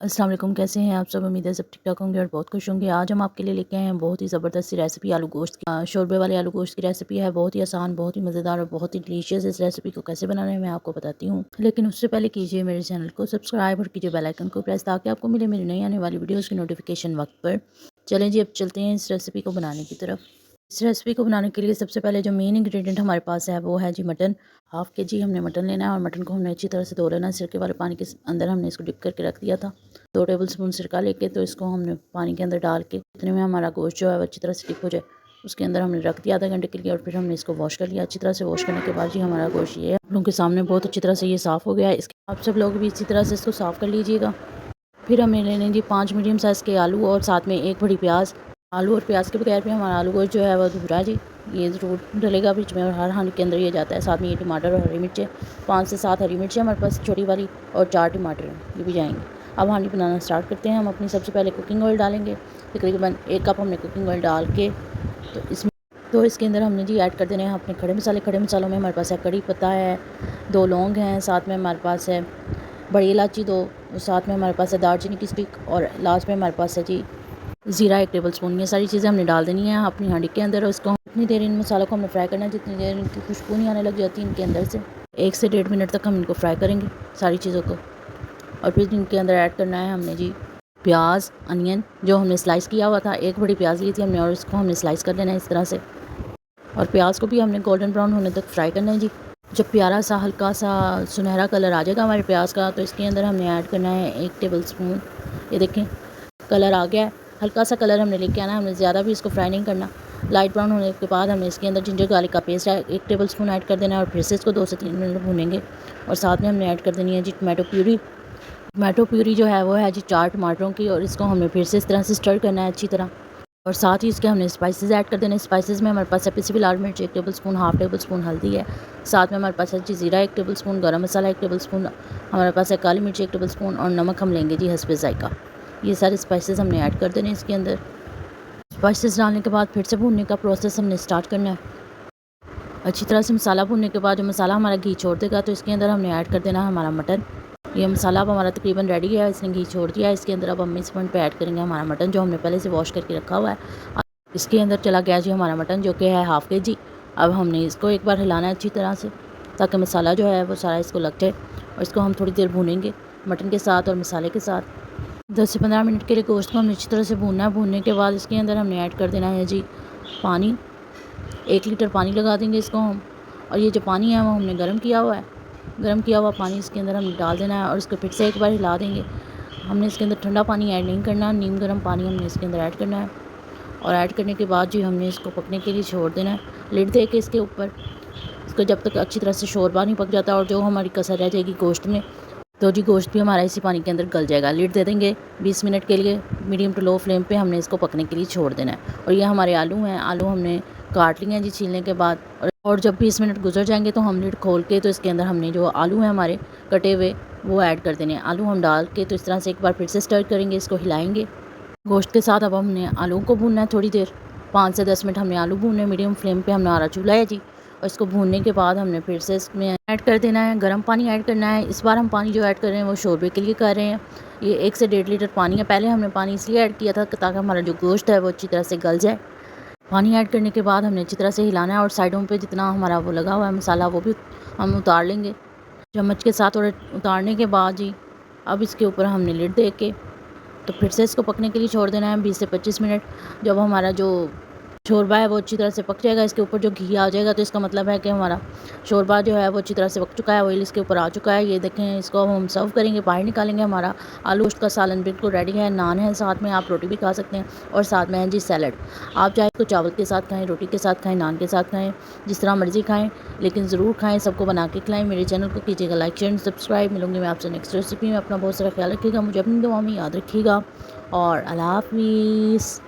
अस्सलाम वालेकुम, कैसे हैं आप सब। उम्मीद है सब ठीक ठाक होंगे और बहुत खुश होंगे। आज हम आपके लिए लेके आए हैं बहुत ही ज़बरदस्त सी रेसिपी आलू गोश्त की। शोरबे वाले आलू गोश्त की रेसिपी है। बहुत ही आसान, बहुत ही मज़ेदार और बहुत ही डिलीशियस। इस रेसिपी को कैसे बनाना है मैं आपको बताती हूँ, लेकिन उससे पहले कीजिए मेरे चैनल को सब्सक्राइब और कीजिए बेल आइकन को प्रेस, ताकि आपको मिले मेरी नई आने वाली वीडियोज़ की नोटिफिकेशन वक्त पर। चलें जी, अब चलते हैं इस रेसिपी को बनाने की तरफ। इस रेसिपी को बनाने के लिए सबसे पहले जो मेन इंग्रेडिएंट हमारे पास है वो है जी मटन। हाफ़ के जी हमने मटन लेना है और मटन को हमने अच्छी तरह से धो लेना है। सिरके वाले पानी के अंदर हमने इसको डिप करके रख दिया था। 2 टेबल स्पून सिरका लेके तो इसको हमने पानी के अंदर डाल के, इतने में हमारा गोश्त जो है वो अच्छी तरह से डिप हो जाए, उसके अंदर हमने रख दिया आधा घंटे के लिए। और फिर हमने इसको वॉश कर लिया। अच्छी तरह से वॉश करने के बाद जी हमारा गोश्त ये है आप लोगों के सामने बहुत अच्छी तरह से ये साफ़ हो गया है। इसके आप सब लोग भी इसी तरह से इसको साफ़ कर लीजिएगा। फिर हमें लेने जी 5 मीडियम साइज़ के आलू और साथ में 1 बड़ी प्याज। आलू और प्याज के बगैर भी हमारा आलू गोश्त जो है वो अधूरा जी, ये ज़रूर डलेगा बीच में और हर हांडी के अंदर ये जाता है। साथ में ये टमाटर और हरी मिर्चें, 5 से 7 हरी मिर्चें हमारे पास छोटी वाली और 4 टमाटर ये भी जाएंगे। अब हांडी बनाना स्टार्ट करते हैं। हम अपनी सबसे पहले कुकिंग ऑयल डालेंगे। तकरीबन 1 कप हमने कुकिंग ऑयल डाल के तो इसके अंदर हमने जी ऐड कर देने हैं अपने खड़े मसाले। खड़े मसालों में हमारे पास है कड़ी पत्ता है, 2 लौंग हैं, साथ में हमारे पास है बड़ी इलायची 2, साथ में हमारे पास है दालचीनी की स्टिक और लास्ट में हमारे पास है जी ज़ीरा 1 टेबल स्पून। ये सारी चीज़ें हमने डाल देनी है अपनी हांडी के अंदर और इसको इतनी देर इन मसालों को हमने फ्राई करना है जितनी देर इनकी खुशबू नहीं आने लग जाती इनके अंदर से। 1 से 1.5 मिनट तक हम इनको फ्राई करेंगे सारी चीज़ों को। और फिर इनके अंदर ऐड करना है हमने जी प्याज, अनियन जो हमने स्लाइस किया हुआ था। 1 बड़ी प्याज ली थी हमने और इसको हमने स्लाइस कर लेना है इस तरह से। और प्याज को भी हमने गोल्डन ब्राउन होने तक फ्राई करना है जी। जब प्यारा सा हल्का सा सुनहरा कलर आ जाएगा हमारे प्याज का, तो इसके अंदर हमने ऐड करना है 1 टेबल स्पून। ये देखें कलर आ गया है। हल्का सा कलर हमने लेके आना है, हमने ज़्यादा भी इसको फ्राई नहीं करना। लाइट ब्राउन होने के बाद हमने इसके अंदर जिंजर गार्लिक का पेस्ट है 1 टेबल स्पून ऐड कर देना है और फिर से इसको 2 से 3 मिनट भूनेंगे। और साथ में हमने ऐड कर देनी है जी टमाटो प्यूरी। टमाटो प्यूरी जो है वो है जी 4 टमाटरों की और इसको हमने फिर से इस तरह से स्टर करना है अच्छी तरह। और साथ ही इसके हमने स्पाइसेस ऐड कर देने। स्पाइसेस में हमारे पास है पिसी हुई लाल मिर्च 1 table spoon, half table spoon हल्दी है, साथ में हमारे पास है जी ज़ीरा 1 टेबल स्पून, गरम मसाला 1 टेबल स्पून, हमारे पास है काली मिर्च 1 टेबल स्पून और नमक हम लेंगे जी हस्बे ज़ायक़ा। ये सारे स्पाइसेस हमने ऐड कर देने इसके अंदर। स्पाइसेस डालने के बाद फिर से भूनने का प्रोसेस हमने स्टार्ट करना है। अच्छी तरह से मसाला भूनने के बाद जो मसाला हमारा घी छोड़ देगा तो इसके अंदर हमने ऐड कर देना है हमारा मटन। ये मसाला अब हमारा तकरीबन रेडी है, इसने घी छोड़ दिया है। इसके अंदर अब हम इस पॉइंट पे ऐड करेंगे हमारा मटन जो हमने पहले से वॉश करके रखा हुआ है। इसके अंदर चला गया जी हमारा मटन जो कि है हाफ़ के जी। अब हमने इसको एक बार हिलाना है अच्छी तरह से ताकि मसाला जो है वो सारा इसको लग जाए और इसको हम थोड़ी देर भूनेंगे मटन के साथ और मसाले के साथ। 10 से 15 मिनट के लिए गोश्त को हमने अच्छी तरह से भूनना है। भूनने के बाद इसके अंदर हमने ऐड कर देना है जी पानी। 1 लीटर पानी लगा देंगे इसको हम। और ये जो पानी है वो हमने गर्म किया हुआ है। गर्म किया हुआ पानी इसके अंदर हमने डाल देना है और इसको फिर से एक बार हिला देंगे। हमने इसके अंदर ठंडा पानी ऐड नहीं करना, नीम गर्म पानी हमने इसके अंदर ऐड करना है। और ऐड करने के बाद जी हमने इसको पकने के लिए छोड़ देना है लिड दे के इसके ऊपर। इसको जब तक अच्छी तरह से शोरबा नहीं पक जाता और जो हमारी कसर रह जाएगी गोश्त में, तो जी गोश्त भी हमारा इसी पानी के अंदर गल जाएगा। लिड दे देंगे 20 मिनट के लिए, मीडियम टू लो फ्लेम पे हमने इसको पकने के लिए छोड़ देना है। और ये हमारे आलू हैं, आलू हमने काट लिए हैं जी छीलने के बाद। और जब 20 मिनट गुजर जाएंगे तो हम लिड खोल के तो इसके अंदर हमने जो आलू हैं हमारे कटे हुए वो ऐड कर देने हैं। आलू हम डाल के तो इस तरह से एक बार फिर से स्टर करेंगे, इसको हिलाएंगे गोश्त के साथ। अब हमने आलू को भूनना है थोड़ी देर, 5 से 10 मिनट हमने आलू भूनने, मीडियम फ्लेम पे हमने आरा चूल्हा है जी। और इसको भूनने के बाद हमने फिर से इसमें ऐड कर देना है गर्म पानी ऐड करना है। इस बार हम पानी जो ऐड कर रहे हैं वो शोरबे के लिए कर रहे हैं। ये 1 से 1.5 लीटर पानी है। पहले हमने पानी इसलिए ऐड किया था ताकि हमारा जो गोश्त है वो अच्छी तरह से गल जाए। पानी ऐड करने के बाद हमने अच्छी तरह से हिलाना है और साइडों पे जितना हमारा वो लगा हुआ है मसाला वो भी हम उतार लेंगे चम्मच के साथ। और उतारने के बाद जी अब इसके ऊपर हमने लिड दे के तो फिर से इसको पकने के लिए छोड़ देना है 20 से 25 मिनट। जब हमारा जो शोरबा है वो अच्छी तरह से पक जाएगा, इसके ऊपर जो घी आ जाएगा तो इसका मतलब है कि हमारा शोरबा जो है वो अच्छी तरह से पक चुका है, ऑयल इसके ऊपर आ चुका है। ये देखें, इसको अब हम सर्व करेंगे, बाहर निकालेंगे। हमारा आलू गोश्त का सालन बिल्कुल रेडी है। नान है साथ में, आप रोटी भी खा सकते हैं और साथ में है जी सैलड। आप चाहे इसको चावल के साथ खाएँ, रोटी के साथ खाएँ, नान के साथ खाएँ, जिस तरह मर्ज़ी खाएँ, लेकिन ज़रूर खाएँ, सबको बना के खिलाएँ। मेरे चैनल को कीजिएगा लाइक शेयर सब्सक्राइब। मिलूँगी मैं आपसे नेक्स्ट रेसिपी में। अपना बहुत सारा ख्याल रखिएगा, मुझे अपनी दुआ में याद रखिएगा और अल्लाह हाफ़िज़।